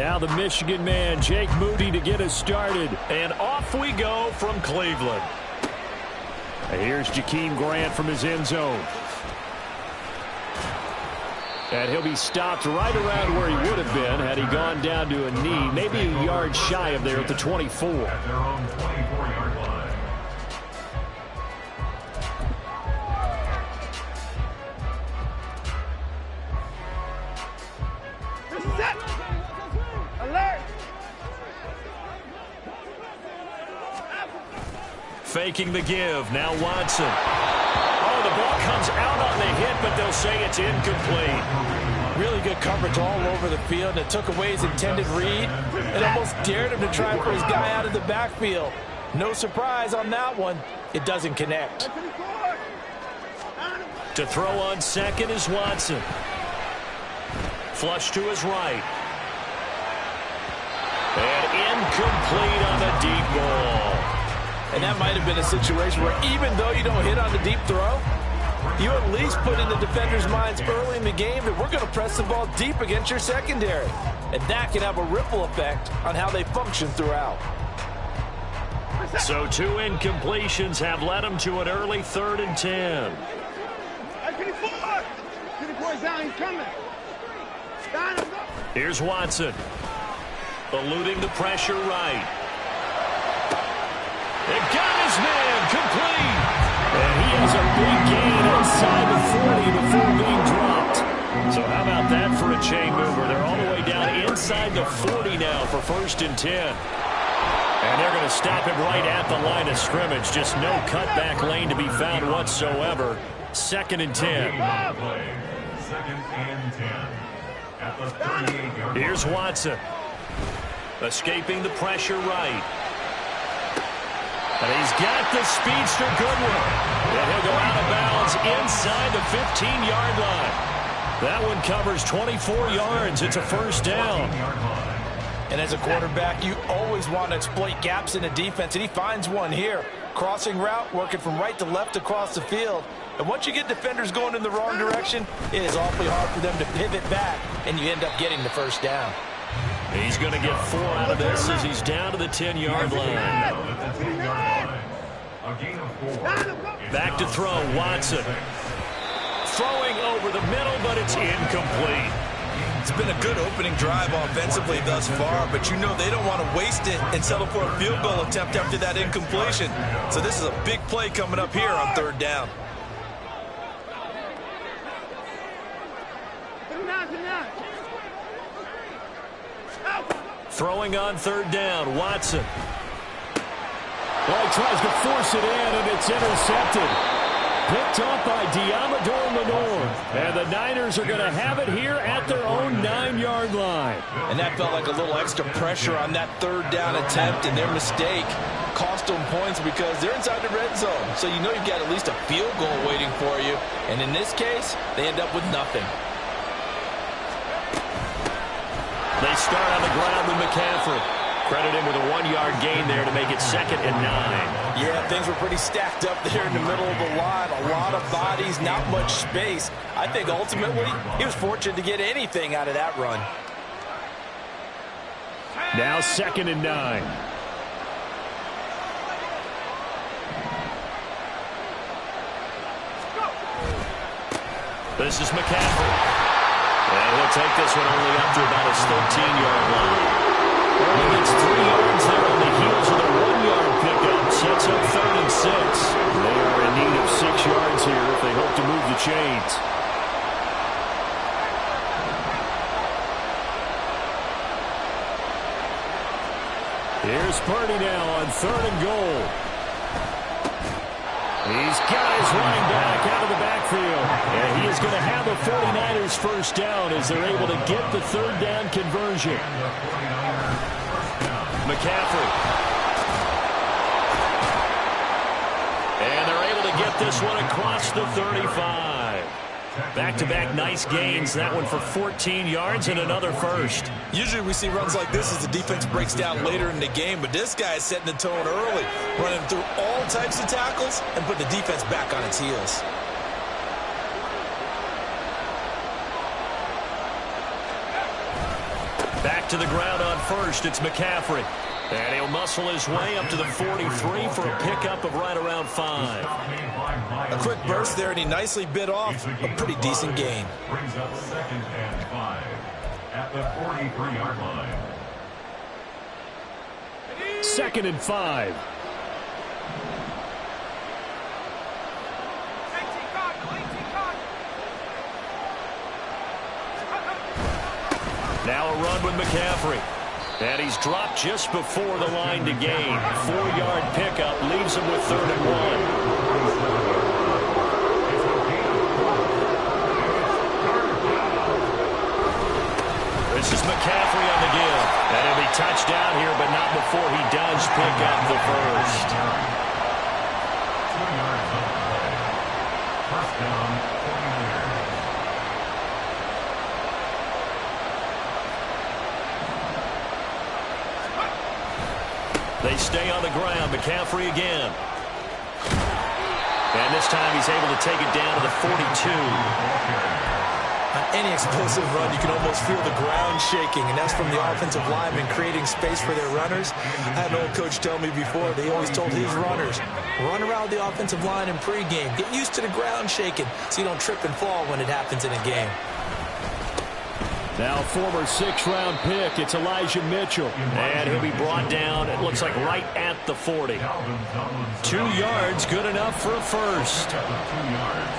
Now the Michigan man, Jake Moody, to get us started. And off we go from Cleveland. Here's Jakeem Grant from his end zone. And he'll be stopped right around where he would have been had he gone down to a knee, maybe a yard shy of there at the 24. At their own 24-yard line. Set. Alert. Faking the give. Now Watson. Oh, the ball comes out on the hit, but they'll say it's incomplete. Really good coverage all over the field. It took away his intended read and almost dared him to try and put his guy out of the backfield. No surprise on that one. It doesn't connect. To throw on second is Watson. Flush to his right. And incomplete on the deep ball. And that might have been a situation where even though you don't hit on the deep throw, you at least put in the defender's minds early in the game that we're going to press the ball deep against your secondary. And that can have a ripple effect on how they function throughout. So 2 incompletions have led them to an early 3rd and 10. Here's Watson. Eluding the pressure right. They got his man complete. And he has a big gain inside the 40 before being dropped. So how about that for a chain mover? They're all the way down inside the 40 now for 1st and 10. And they're going to stop him right at the line of scrimmage. Just no cutback lane to be found whatsoever. 2nd and 10. 2nd and 10. At the 38-yard line. Here's Watson. Escaping the pressure right. And he's got the speedster Goodwin. And he'll go out of bounds inside the 15-yard line. That one covers 24 yards. It's a 1st down. And as a quarterback, you always want to exploit gaps in the defense, and he finds one here. Crossing route, working from right to left across the field. And once you get defenders going in the wrong direction, it is awfully hard for them to pivot back, and you end up getting the 1st down. He's going to get 4 out of this as he's down to the 10-yard line. Back to throw, Watson. Throwing over the middle, but it's incomplete. It's been a good opening drive offensively thus far, but you know they don't want to waste it and settle for a field goal attempt after that incompletion. So this is a big play coming up here on 3rd down. Throwing on 3rd down, Watson. Well, he tries to force it in, and it's intercepted. Picked off by Diamador Lenore. And the Niners are going to have it here at their own 9-yard line. And that felt like a little extra pressure on that 3rd down attempt, and their mistake cost them points because they're inside the red zone. So you know you've got at least a field goal waiting for you. And in this case, they end up with nothing. They start on the ground with McCaffrey. Credit him with a 1-yard gain there to make it 2nd and 9. Yeah, things were pretty stacked up there in the middle of the line. A lot of bodies, not much space. I think ultimately he was fortunate to get anything out of that run. Now 2nd and 9. This is McCaffrey. And he'll take this one only up to about his 13-yard line. Only gets 3 yards there on the heels of the 1-yard pickup. Sets up 3rd and 6. They are in need of 6 yards here if they hope to move the chains. Here's Purdy now on 3rd and goal. He's got his running back out of the backfield. And he is going to have the 49ers 1st down as they're able to get the 3rd down conversion. McCaffrey. And they're able to get this one across the 35. Back-to-back nice gains. That one for 14 yards and another 1st. Usually we see runs like this as the defense breaks down later in the game, but this guy is setting the tone early, running through all types of tackles and putting the defense back on its heels. Back to the ground on first. It's McCaffrey. And he'll muscle his way up to the 43 for a pickup of right around 5. A quick burst there, and he nicely bit off a pretty decent gain. Brings up 2nd and 5 at the 43-yard line. 2nd and 5. Now a run with McCaffrey. And he's dropped just before the line to gain. 4-yard pickup leaves him with 3rd and 1. This is McCaffrey on the give. And he'll be touched down here, but not before he does pick up the first. 2 yards on the play. First down, 49ers. They stay on the ground. McCaffrey again. And this time he's able to take it down to the 42. On any explosive run, you can almost feel the ground shaking, and that's from the offensive linemen creating space for their runners. I had an old coach tell me before, they always told his runners, run around the offensive line in pregame. Get used to the ground shaking so you don't trip and fall when it happens in a game. Now former 6th-round pick, it's Elijah Mitchell. And he'll be brought down, it looks like right at the 40. 2 yards, good enough for a first. 2 yards.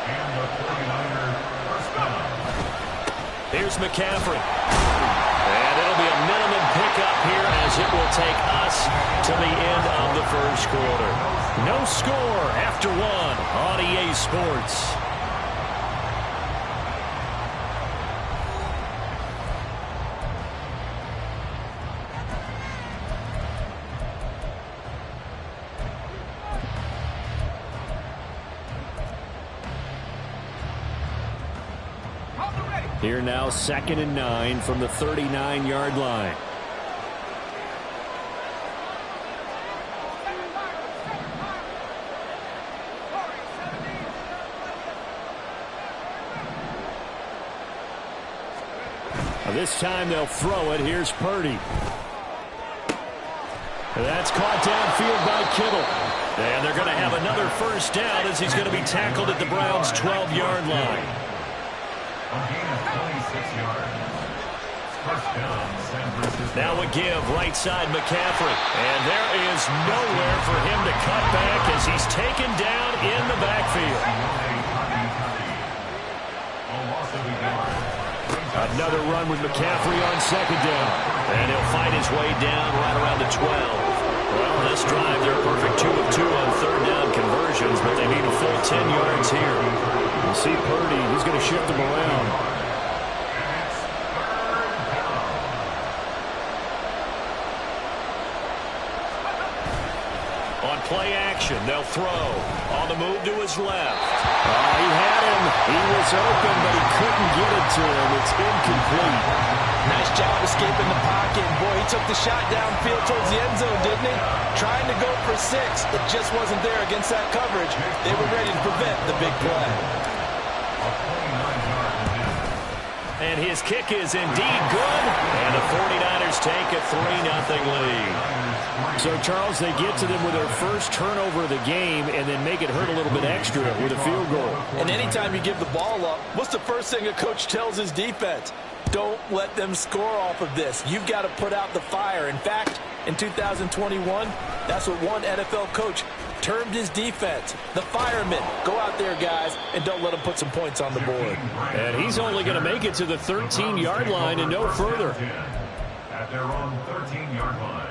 And the 49er first down. Here's McCaffrey. And it'll be a minimum pickup here as it will take us to the end of the first quarter. No score after 1 on EA Sports. Here now, 2nd and 9 from the 39-yard line. Now this time they'll throw it. Here's Purdy. That's caught downfield by Kittle. And they're going to have another first down as he's going to be tackled at the Browns' 12-yard line. A gain of 26 yards. First down, San Francisco. Now a give, right side McCaffrey. And there is nowhere for him to cut back as he's taken down in the backfield. Another run with McCaffrey on 2nd down. And he'll fight his way down right around the 12. Well, this drive, they're a perfect 2 of 2 on 3rd down conversions, but they need a full 10 yards here. You see Purdy, he's going to shift him around. On play action, they'll throw. On the move to his left. He had him. He was open, but he couldn't get it to him. It's incomplete. Nice job escaping the pocket. Boy, he took the shot downfield towards the end zone, didn't he? Trying to go for 6. It just wasn't there against that coverage. They were ready to prevent the big play. And his kick is indeed good. And the 49ers take a 3-0 lead. So, Charles, they get to them with their first turnover of the game and then make it hurt a little bit extra with a field goal. And anytime you give the ball up, what's the first thing a coach tells his defense? Don't let them score off of this. You've got to put out the fire. In fact, in 2021, that's what one NFL coach termed his defense. The firemen. Go out there, guys, and don't let them put some points on the board. And he's only going to make it to the 13-yard line and no further. At their own 13-yard line.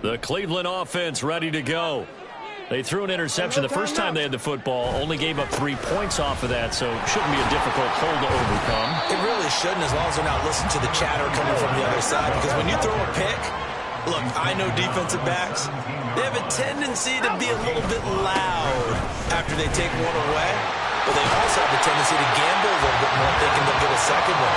The Cleveland offense ready to go. They threw an interception the first time they had the football, only gave up 3 points off of that, so shouldn't be a difficult hole to overcome. It really shouldn't, as long as they're not listening to the chatter coming from the other side, because when you throw a pick, look, I know defensive backs, they have a tendency to be a little bit loud after they take one away, but they also have a tendency to gamble a little bit more thinking they'll get a second one.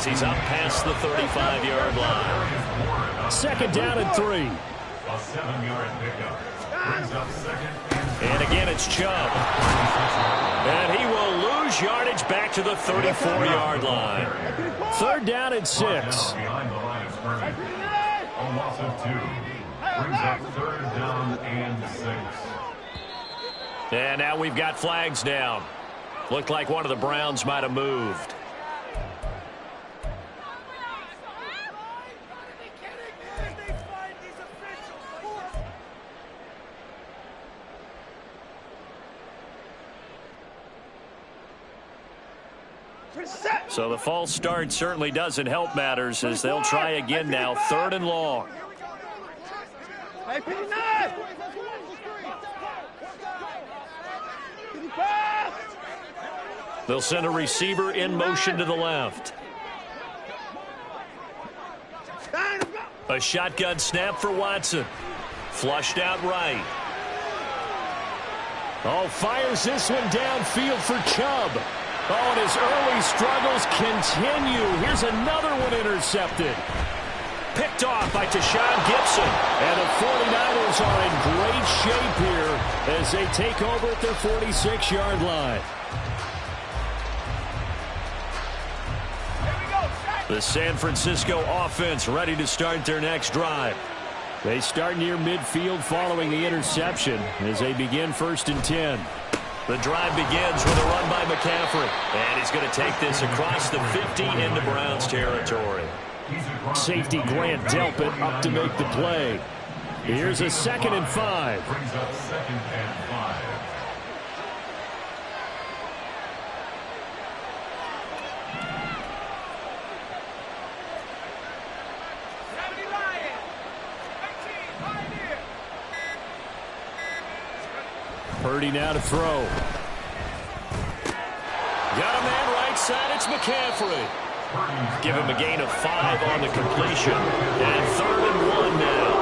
as he's up past the 35-yard line. Second down and 3. A 7-yard pickup. Brings up second and again, it's Chubb. And he will lose yardage back to the 34-yard line. Third down and 6. behind the line of scrimmage. A loss of 2. Brings up third down and 6. And now we've got flags down. Looked like one of the Browns might have moved. So the false start certainly doesn't help matters as they'll try again now, third and long. They'll send a receiver in motion to the left. A shotgun snap for Watson. Flushed out right. Oh, fires this one downfield for Chubb. Oh, and his early struggles continue. Here's another one intercepted. Picked off by Tashawn Gibson. And the 49ers are in great shape here as they take over at their 46-yard line. The San Francisco offense ready to start their next drive. They start near midfield following the interception as they begin first and 10. The drive begins with a run by McCaffrey. And he's going to take this across the 50 into Browns territory. Safety Grant Delpit up to make the play. Here's a second and 5. Brings up second and 5. Purdy now to throw. Got a man right side. It's McCaffrey. Give him a gain of 5 on the completion. And third and 1 now.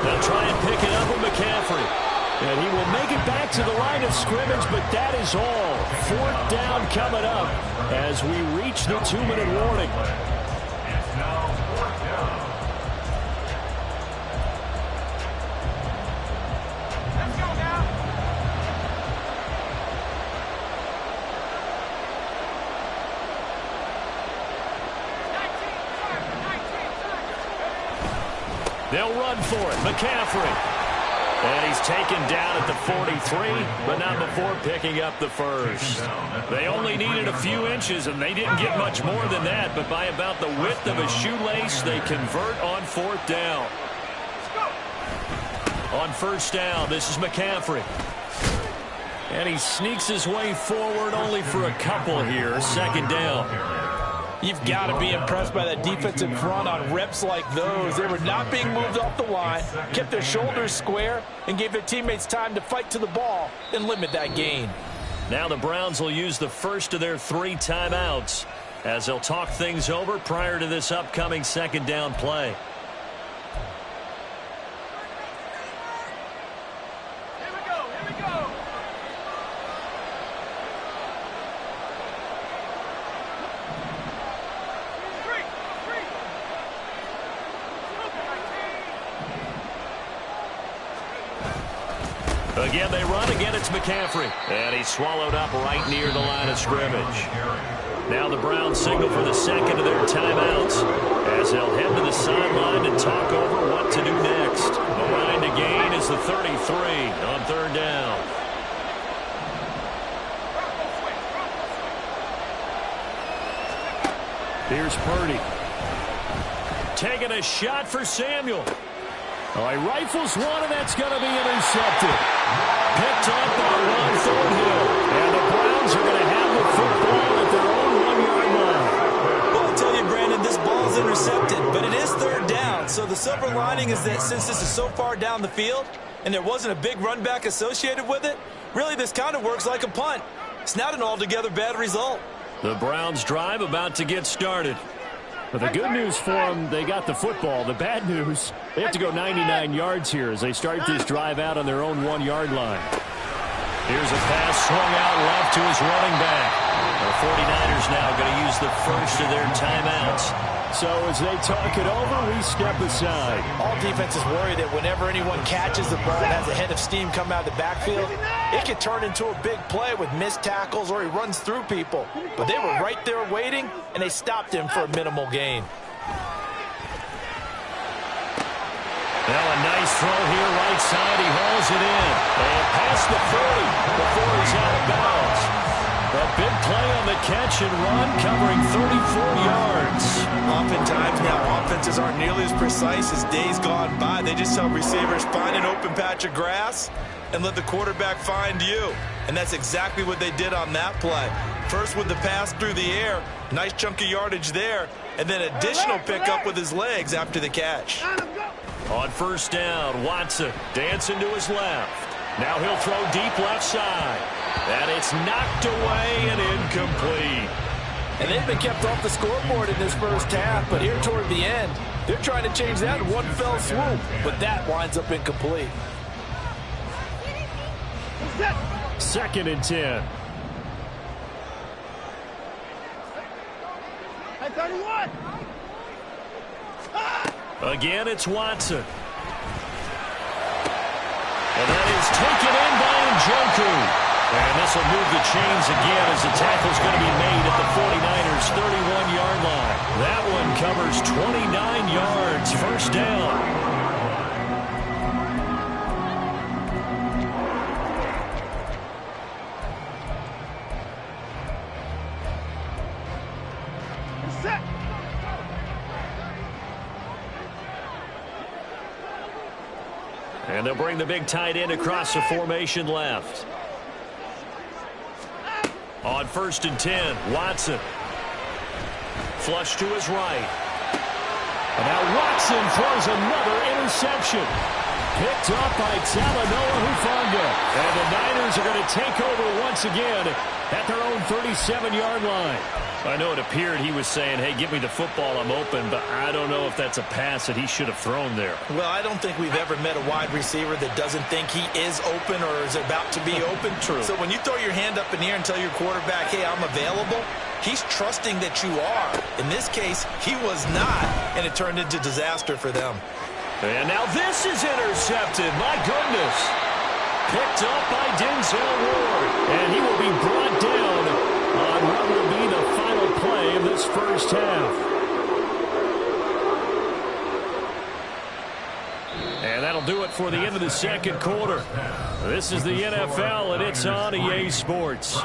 They'll try and pick it up with McCaffrey. And he will make it back to the line of scrimmage, but that is all. Fourth down coming up as we reach the 2-minute warning. It's now fourth down. They'll run for it. McCaffrey. And he's taken down at the 43, but not before picking up the first. They only needed a few inches, and they didn't get much more than that, but by about the width of a shoelace, they convert on fourth down. On first down, this is McCaffrey. And he sneaks his way forward only for a couple here. Second down. You've got to be impressed by that defensive front on reps like those. They were not being moved off the line, kept their shoulders square, and gave their teammates time to fight to the ball and limit that gain. Now the Browns will use the first of their 3 timeouts as they'll talk things over prior to this upcoming second down play. Again, they run. Again, it's McCaffrey. And he's swallowed up right near the line of scrimmage. Now the Browns signal for the second of their timeouts as they'll head to the sideline to talk over what to do next. The line to gain is the 33 on third down. Here's Purdy. Taking a shot for Samuel. Oh, he rifles one, and that's going to be intercepted. Picked up by Ron Thornhill. And the Browns are going to have the football at their own 1-yard line. Well, I'll tell you, Brandon, this ball is intercepted, but it is third down. So the silver lining is that since this is so far down the field and there wasn't a big run back associated with it, really this kind of works like a punt. It's not an altogether bad result. The Browns drive about to get started. But the good news for them, they got the football. The bad news, they have to go 99 yards here as they start this drive out on their own 1-yard line. Here's a pass swung out left to his running back. A 49ers now going to use the first of their timeouts. So as they talk it over, we step aside. All defenses worry that whenever anyone catches the ball and has a head of steam come out of the backfield, it can turn into a big play with missed tackles or he runs through people. But they were right there waiting, and they stopped him for a minimal gain. Now a nice throw here, right side. He hauls it in. And past the 40 before he's out of bounds. A big play on the catch and run, covering 34 yards. Oftentimes now, offenses aren't nearly as precise as days gone by. They just tell receivers, find an open patch of grass and let the quarterback find you. And that's exactly what they did on that play. First with the pass through the air, nice chunk of yardage there, and then additional pickup with his legs after the catch. On first down, Watson dancing to his left. Now he'll throw deep left side. And it's knocked away and incomplete. And they've been kept off the scoreboard in this first half, but here toward the end, they're trying to change that in one fell swoop, but that winds up incomplete. 2nd and 10. Hey, 31. Again, it's Watson. And that is taken in by Njoku. And this will move the chains again as the tackle's going to be made at the 49ers' 31-yard line. That one covers 29 yards. First down. Set. And they'll bring the big tight end across the formation left. On 1st and 10, Watson. Flush to his right. And now Watson throws another interception. Picked up by Talanoa Hufanga. And the Niners are going to take over once again at their own 37-yard line. I know it appeared he was saying, hey, give me the football, I'm open, but I don't know if that's a pass that he should have thrown there. Well, I don't think we've ever met a wide receiver that doesn't think he is open or is about to be open. True. So when you throw your hand up in the air and tell your quarterback, hey, I'm available, he's trusting that you are. In this case, he was not, and it turned into disaster for them. And now this is intercepted. My goodness. Picked up by Denzel Ward. And he will be brought down on what will be the final play of this first half. And that'll do it for the end of the second quarter. This is the NFL, and it's on EA Sports.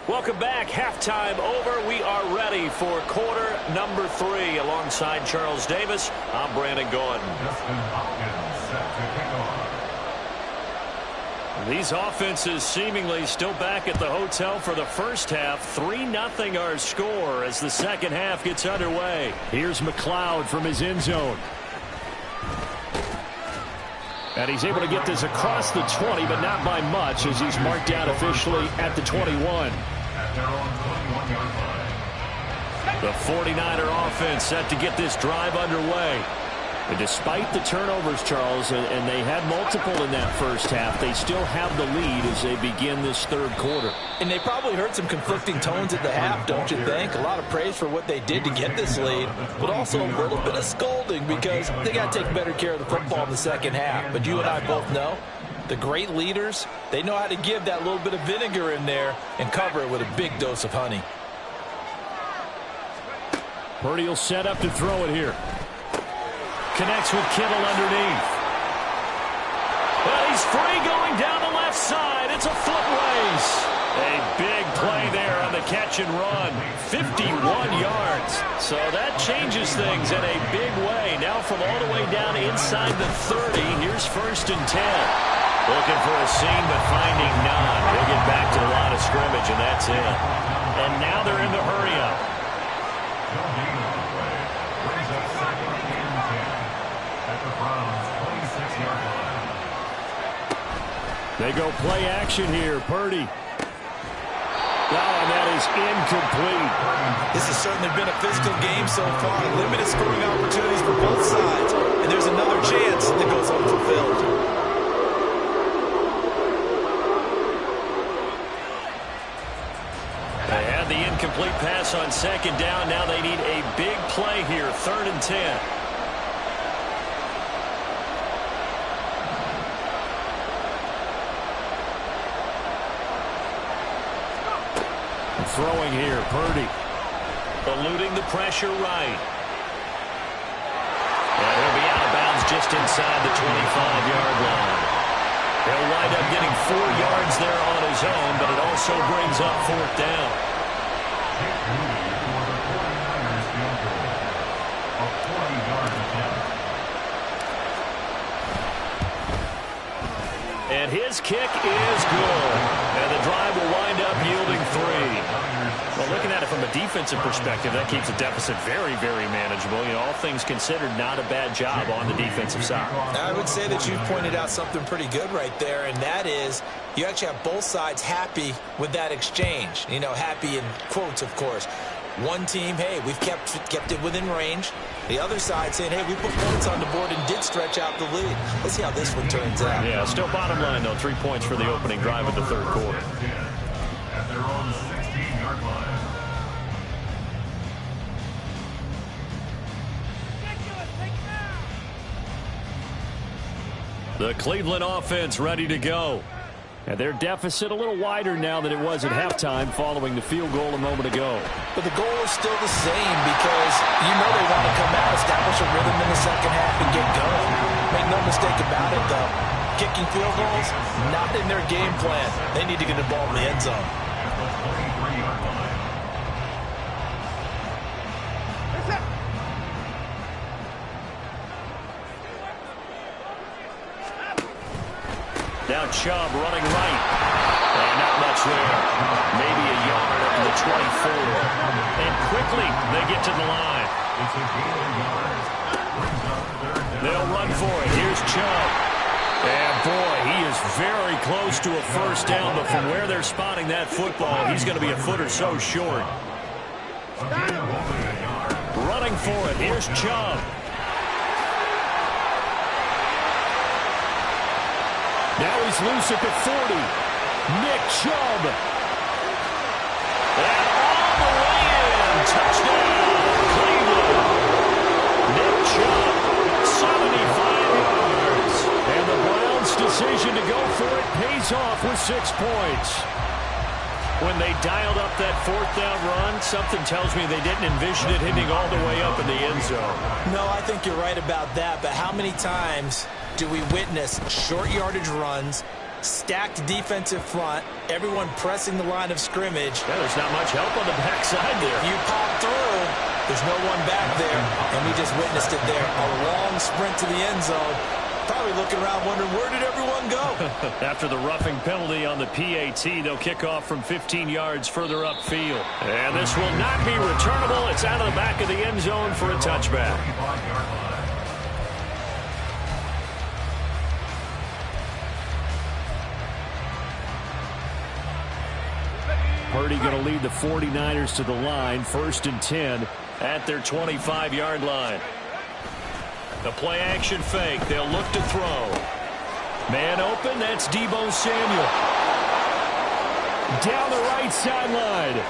Welcome back. Halftime over. We are ready for quarter number 3. Alongside Charles Davis, I'm Brandon Gordon. These offenses seemingly still back at the hotel for the first half. 3-0 our score as the second half gets underway. Here's McLeod from his end zone. And he's able to get this across the 20, but not by much, as he's marked down officially at the 21. The 49er offense set to get this drive underway. And despite the turnovers, Charles, and they had multiple in that first half, they still have the lead as they begin this third quarter. And they probably heard some conflicting tones at the half, don't you think? A lot of praise for what they did to get this lead, but also a little bit of scolding because they got to take better care of the football in the second half. But you and I both know the great leaders, they know how to give that little bit of vinegar in there and cover it with a big dose of honey. Purdy will set up to throw it here. Connects with Kittle underneath. Well, he's free going down the left side. It's a foot race. A big play there on the catch and run. 51 yards. So that changes things in a big way. Now from all the way down inside the 30, here's 1st and 10. Looking for a seam, but finding none. They'll get back to the line of scrimmage, and that's it. And now they're in the hurry-up. They go play action here. Purdy. and that is incomplete. This has certainly been a physical game so far. Limited scoring opportunities for both sides. And there's another chance that goes unfulfilled. They had the incomplete pass on second down. Now they need a big play here, 3rd and 10. Throwing here, Purdy. Eluding the pressure right. And he'll be out of bounds just inside the 25-yard line. He'll wind up getting 4 yards there on his own, but it also brings up 4th down. And his kick is good. And the drive will wind up yielding 3. Well, looking at it from a defensive perspective, that keeps the deficit very, very manageable. You know, all things considered, not a bad job on the defensive side. I would say that you pointed out something pretty good right there, and that is you actually have both sides happy with that exchange. You know, happy in quotes, of course. One team, hey, we've kept it within range. The other side saying, hey, we put points on the board and did stretch out the lead. Let's see how this one turns out. Yeah, still bottom line, though, 3 points for the opening drive of the 3rd quarter. At their own 16-yard line. The Cleveland offense ready to go. And their deficit a little wider now than it was at halftime following the field goal a moment ago. But the goal is still the same because you know they want to come out, establish a rhythm in the second half, and get going. Make no mistake about it, though. Kicking field goals, not in their game plan. They need to get the ball in the end zone. Now Chubb running right. And not much there. Maybe a yard up to the 24. And quickly they get to the line. They'll run for it. Here's Chubb. And boy, he is very close to a first down, but from where they're spotting that football, he's going to be a foot or so short. Running for it. Here's Chubb. Now he's loose at the 40. Nick Chubb. And all the way in. Touchdown, Cleveland. Nick Chubb, 75 yards. And the Browns' decision to go for it pays off with 6 points. When they dialed up that 4th down run, something tells me they didn't envision it hitting all the way up in the end zone. No, I think you're right about that, but how many times do we witness short yardage runs, stacked defensive front, everyone pressing the line of scrimmage? Yeah, there's not much help on the backside there. You pop through, there's no one back there, and we just witnessed it there. A long sprint to the end zone. Probably looking around wondering, where did everyone go? After the roughing penalty on the PAT, they'll kick off from 15 yards further upfield. And this will not be returnable. It's out of the back of the end zone for a touchback. Purdy going to lead the 49ers to the line, 1st and 10 at their 25-yard line. The play-action fake. They'll look to throw. Man open. That's Deebo Samuel. Down the right sideline.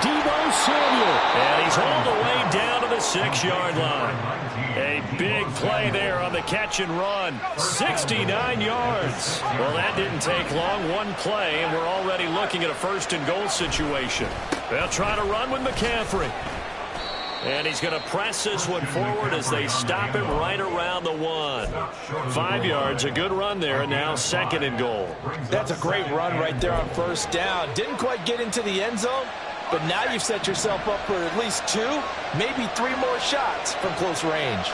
Deebo Samuel. And he's all the way down to the 6-yard line. A big play there on the catch and run. 69 yards. Well, that didn't take long. One play, and we're already looking at a 1st and goal situation. They'll try to run with McCaffrey. And he's going to press this one forward as they stop him right around the 1. 5 yards, a good run there, and now 2nd and goal. That's a great run right there on 1st down. Didn't quite get into the end zone, but now you've set yourself up for at least 2, maybe 3 more shots from close range.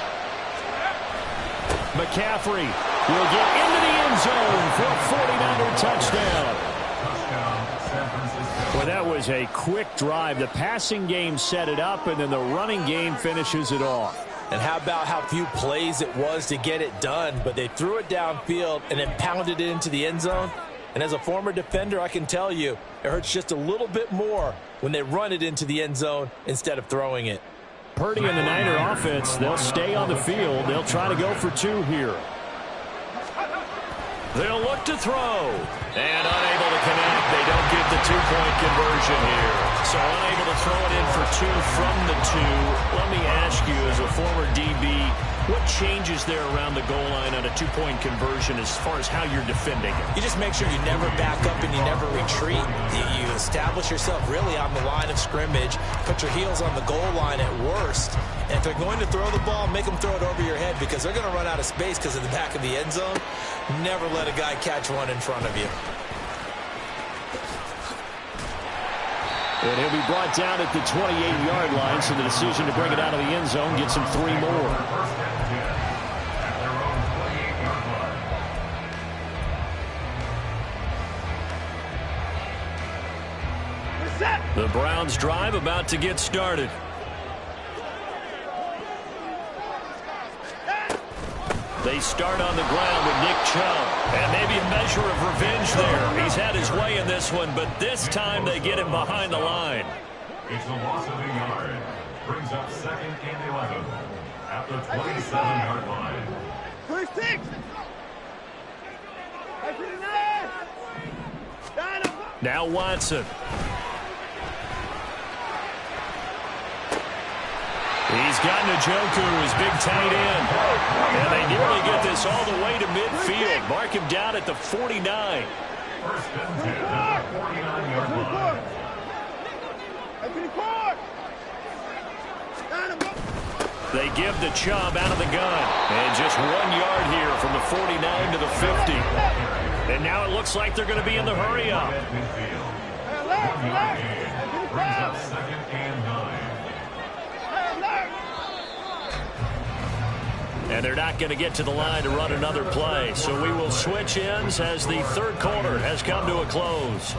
McCaffrey will get into the end zone for a 49er touchdown. Well, that was a quick drive. The passing game set it up, and then the running game finishes it off. And how about how few plays it was to get it done, but they threw it downfield and then pounded it into the end zone. And as a former defender, I can tell you, it hurts just a little bit more when they run it into the end zone instead of throwing it. Purdy and the Niner offense, they'll stay on the field. They'll try to go for 2 here. They'll look to throw. And unable to connect. They don't get the 2-point conversion here. So unable to throw it in for 2 from the 2. Let me ask you, as a former DB, what changes there around the goal line on a 2-point conversion as far as how you're defending it? You just make sure you never back up and you never retreat. You establish yourself really on the line of scrimmage. Put your heels on the goal line at worst. And if they're going to throw the ball, make them throw it over your head because they're going to run out of space because of the back of the end zone. Never let a guy catch one in front of you. And he'll be brought down at the 28-yard line, so the decision to bring it out of the end zone gets him 3 more. The Browns drive about to get started. They start on the ground with Nick Chubb. And maybe a measure of revenge there. He's had his way in this one, but this time they get him behind the line. It's a loss of a yard. Brings up 2nd and 11 at the 27-yard line. 26. Now Watson. He's got Njoku, his big tight end. And they nearly get this all the way to midfield. Mark him down at the 49. First and 10 at the 49-yard line. They give the Chubb out of the gun. And just 1 yard here from the 49 to the 50. And now it looks like they're going to be in the hurry-up. Midfield. 1 yard gain. Brings up 2nd and 9. And they're not going to get to the line to run another play. So we will switch ends as the 3rd quarter has come to a close.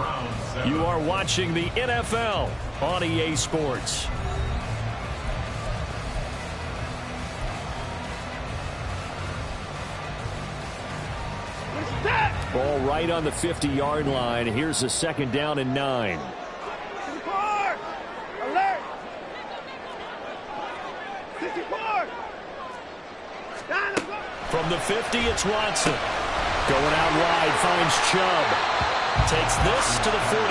You are watching the NFL on EA Sports. Ball right on the 50-yard line. Here's a 2nd down and 9. From the 50, it's Watson. Going out wide, finds Chubb. Takes this to the 45.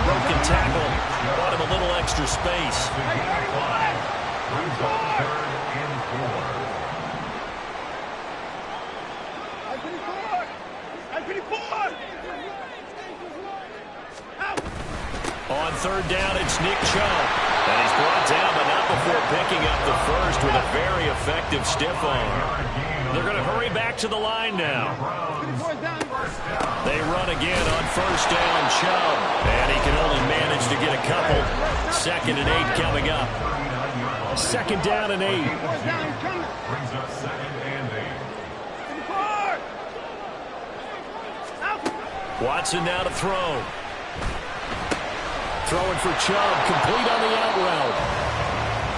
Broken tackle. Brought him a little extra space. Brings up 3rd and 4. On 3rd down, it's Nick Chubb. And he's brought down, but not before picking up the first with a very effective stiff arm. They're going to hurry back to the line now. They run again on 1st down, Chubb. And he can only manage to get a couple. 2nd and 8 coming up. 2nd down and 8. Brings up 2nd and 8. Watson now to throw. Throwing for Chubb, complete on the out route.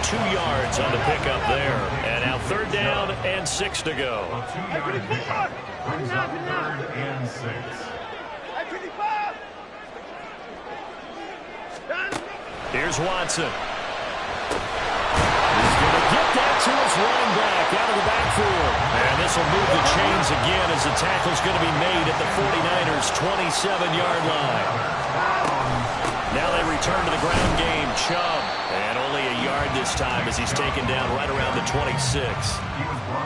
2 yards on the pickup there. And now 3rd down and 6 to go. A 2-yard pickup brings up 3rd and 6. Here's Watson. He's going to get that to his running back out of the backfield. And this will move the chains again as the tackle's going to be made at the 49ers' 27-yard line. Now they return to the ground game. Chubb, and only a yard this time as he's taken down right around the 26.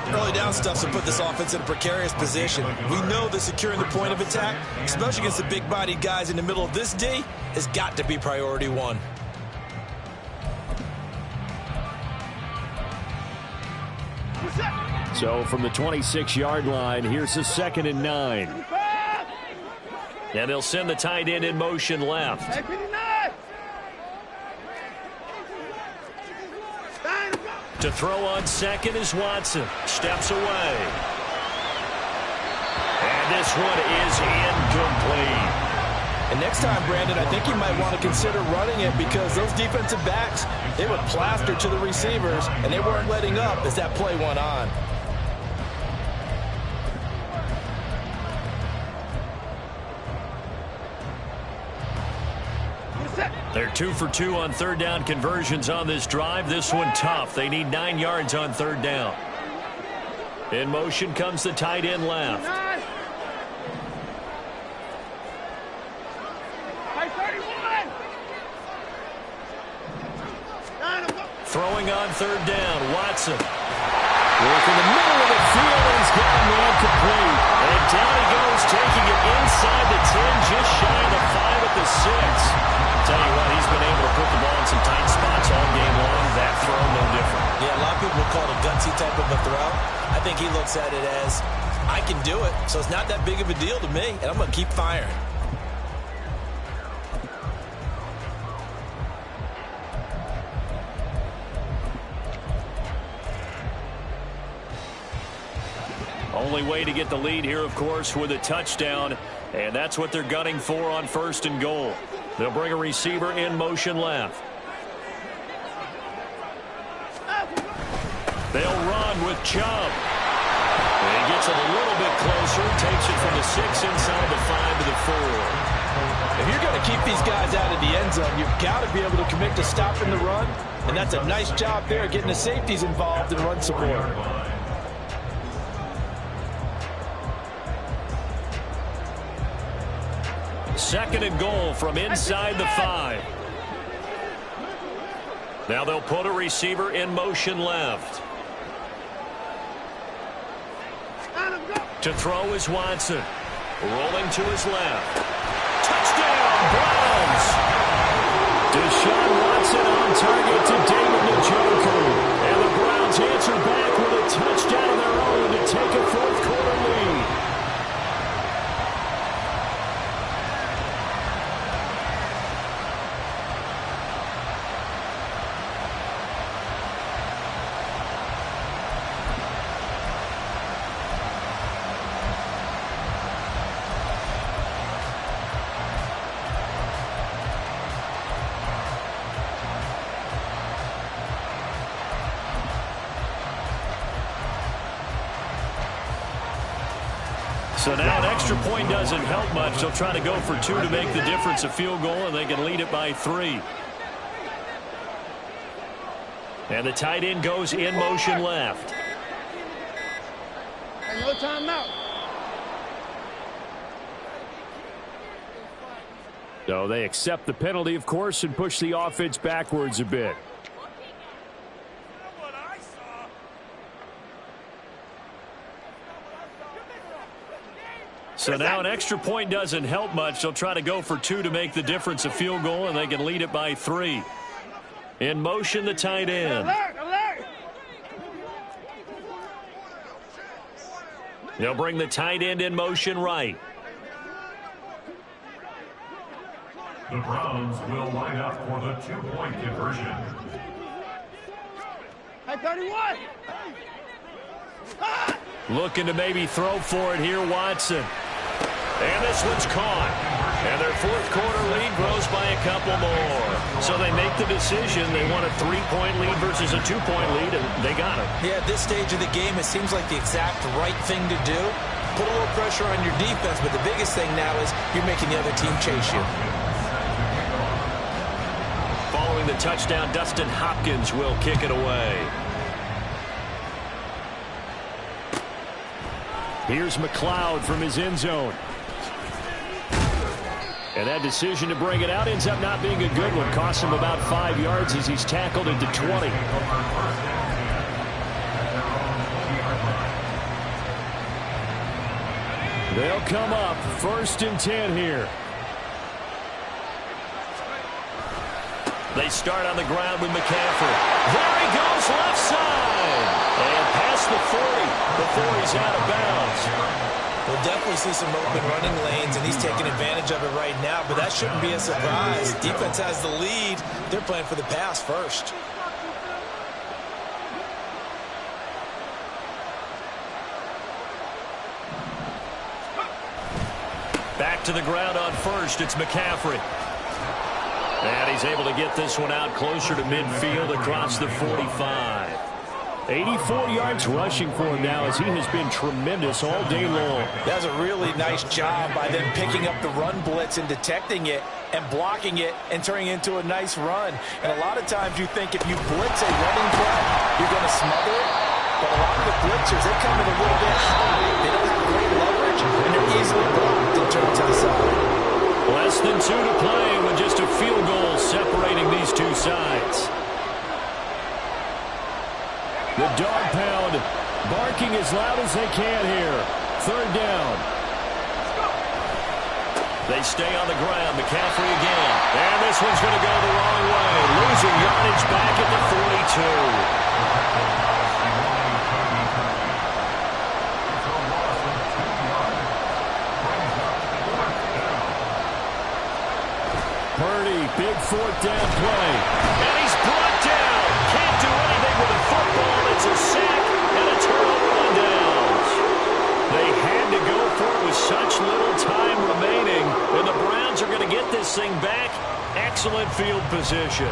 Early down stuff's to put this offense in a precarious position. We know that securing the point of attack, especially against the big-bodied guys in the middle of this D, has got to be priority 1. So from the 26-yard line, here's the 2nd and 9. And they'll send the tight end in motion left. To throw on 2nd is Watson. Steps away. And this one is incomplete. And next time, Brandon, I think you might want to consider running it because those defensive backs, they were plastered to the receivers, and they weren't letting up as that play went on. They're 2 for 2 on third down conversions on this drive. This one tough. They need 9 yards on third down. In motion comes the tight end left. Throwing on third down, Watson. Work in the middle of the field, and he's got a man complete. And down he goes, taking it inside the 10, just shy of the 5 at the 6. Tell you what, he's been able to put the ball in some tight spots all game long. That throw, no different. Yeah, a lot of people would call it a gutsy type of a throw. I think he looks at it as, I can do it, so it's not that big of a deal to me, and I'm going to keep firing. Only way to get the lead here, of course, with a touchdown, and that's what they're gunning for on first and goal. They'll bring a receiver in motion left. They'll run with Chubb. And he gets it a little bit closer, takes it from the 6 inside the 5 to the 4. If you're going to keep these guys out of the end zone, you've got to be able to commit to stopping the run, and that's a nice job there, getting the safeties involved in run support. Second and goal from inside the 5. Now they'll put a receiver in motion left. To throw is Watson. Rolling to his left. Touchdown, Browns! Deshaun Watson on target to David Njoku. And the Browns answer back with a touchdown of their own to take a fourth-quarter lead. So now an extra point doesn't help much. They'll try to go for 2 to make the difference a field goal, and they can lead it by 3. And the tight end goes in motion left. No timeout. So they accept the penalty, of course, and push the offense backwards a bit. So now an extra point doesn't help much. They'll try to go for 2 to make the difference a field goal, and they can lead it by 3. In motion, the tight end. Alert! They'll bring the tight end in motion right. The Browns will line up for the 2-point conversion. Hey, 31! Looking to maybe throw for it here, Watson. And this one's caught. And their fourth-quarter lead grows by a couple more. So they make the decision. They want a 3-point lead versus a 2-point lead, and they got it. Yeah, at this stage of the game, it seems like the exact right thing to do. Put a little pressure on your defense, but the biggest thing now is you're making the other team chase you. Following the touchdown, Dustin Hopkins will kick it away. Here's McLeod from his end zone. And that decision to bring it out ends up not being a good one. Costs him about 5 yards as he's tackled into 20. They'll come up 1st and 10 here. They start on the ground with McCaffrey. There he goes, left side. And past the 40 before he's out of bounds. We'll definitely see some open running lanes, and he's taking advantage of it right now, but that shouldn't be a surprise. Defense has the lead. They're playing for the pass first. Back to the ground on first. It's McCaffrey. And he's able to get this one out closer to midfield across the 45. 84 yards rushing for him now as he has been tremendous all day long. That's a really nice job by them picking up the run blitz and detecting it and blocking it and turning it into a nice run. And a lot of times you think if you blitz a running play, you're going to smother it. But a lot of the blitzers, they come in a little bit high. They don't have great leverage, and they're easily blocked and turned to the side. Less than 2 to play with just a field goal separating these two sides. The dog pound barking as loud as they can here. 3rd down. They stay on the ground. McCaffrey again. And this one's going to go the wrong way. Losing yardage back at the 42. Purdy, big 4th down play. And he's brought down. Can't do anything with a football. It's a sack and a turnover on downs. They had to go for it with such little time remaining. And the Browns are going to get this thing back. Excellent field position.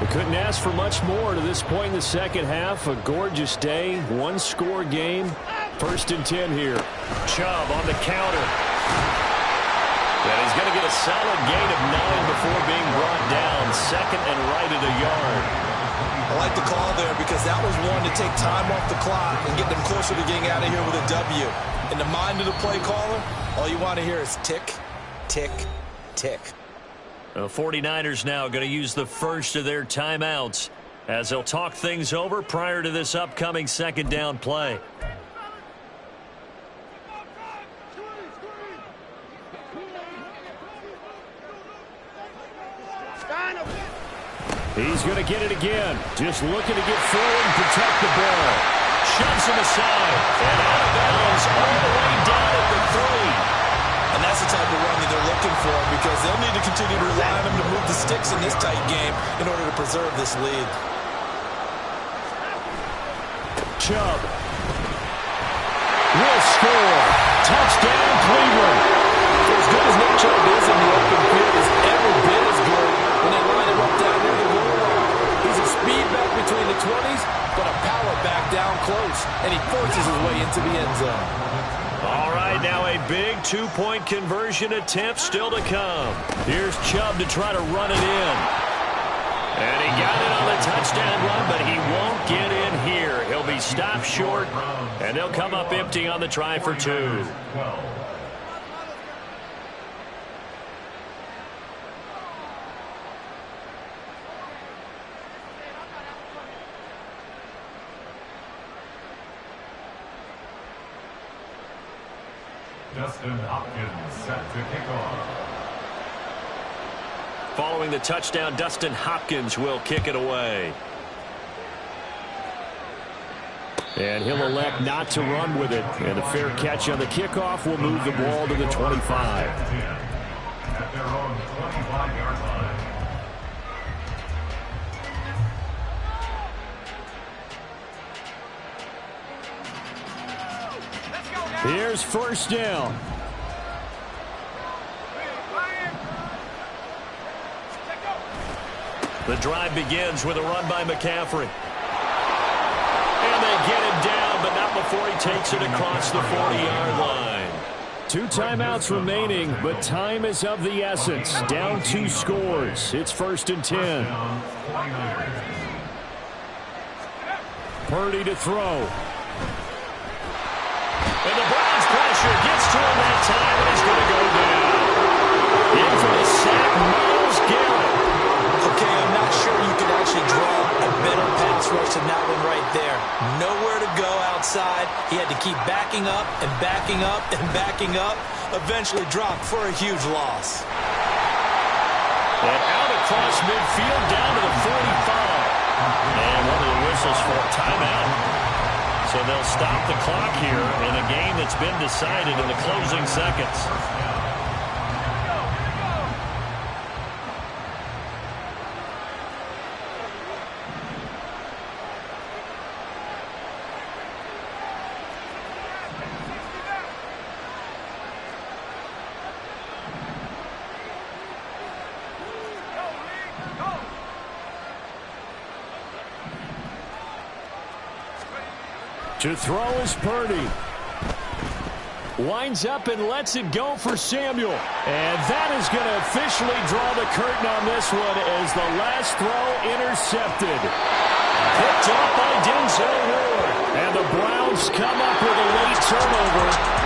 They couldn't ask for much more to this point in the second half. A gorgeous day, 1-score game. 1st and 10 here. Chubb on the counter. And he's going to get a solid gain of 9 before being brought down. 2nd and right at a yard. I like the call there because that was one to take time off the clock and get them closer to getting out of here with a W. In the mind of the play caller, all you want to hear is tick, tick, tick. The 49ers now going to use the first of their timeouts as they'll talk things over prior to this upcoming 2nd down play. He's going to get it again. Just looking to get forward and protect the ball. Shoves him aside. And out of bounds all the way down at the 3. And that's the type of run that they're looking for because they'll need to continue to rely on them to move the sticks in this tight game in order to preserve this lead. Chubb will score. Touchdown, Cleveland. As good as Nick Chubb is in the open field is every bit as good when they line him up down near the goal line. He's a speed back between the 20s, but a power back down close, and he forces his way into the end zone. All right, now a big 2-point conversion attempt still to come. Here's Chubb to try to run it in. And he got it on the touchdown run, but he won't get in here. He'll be stopped short, and they'll come up empty on the try for 2. Dustin Hopkins set to kick off. Following the touchdown, Dustin Hopkins will kick it away. And he'll elect not to run with it. And a fair catch on the kickoff will move the ball to the 25. At their own 25-yard line. Here's 1st down. The drive begins with a run by McCaffrey. And they get him down, but not before he takes it across the 40-yard line. 2 timeouts remaining, but time is of the essence. Down 2 scores. It's 1st and 10. Purdy to throw. And the Browns pressure gets to him that time, and he's going to go down. In for the sack, Myles Garrett. Okay, I'm not sure you could actually draw a better pass rush than that one right there. Nowhere to go outside. He had to keep backing up and backing up and backing up. Eventually dropped for a huge loss. And out across midfield down to the 45. And one of the whistles for a timeout. So they'll stop the clock here in a game that's been decided in the closing seconds. To throw is Purdy. Winds up and lets it go for Samuel. And that is going to officially draw the curtain on this one as the last throw intercepted. Picked up by Denzel Ward. And the Browns come up with a late turnover.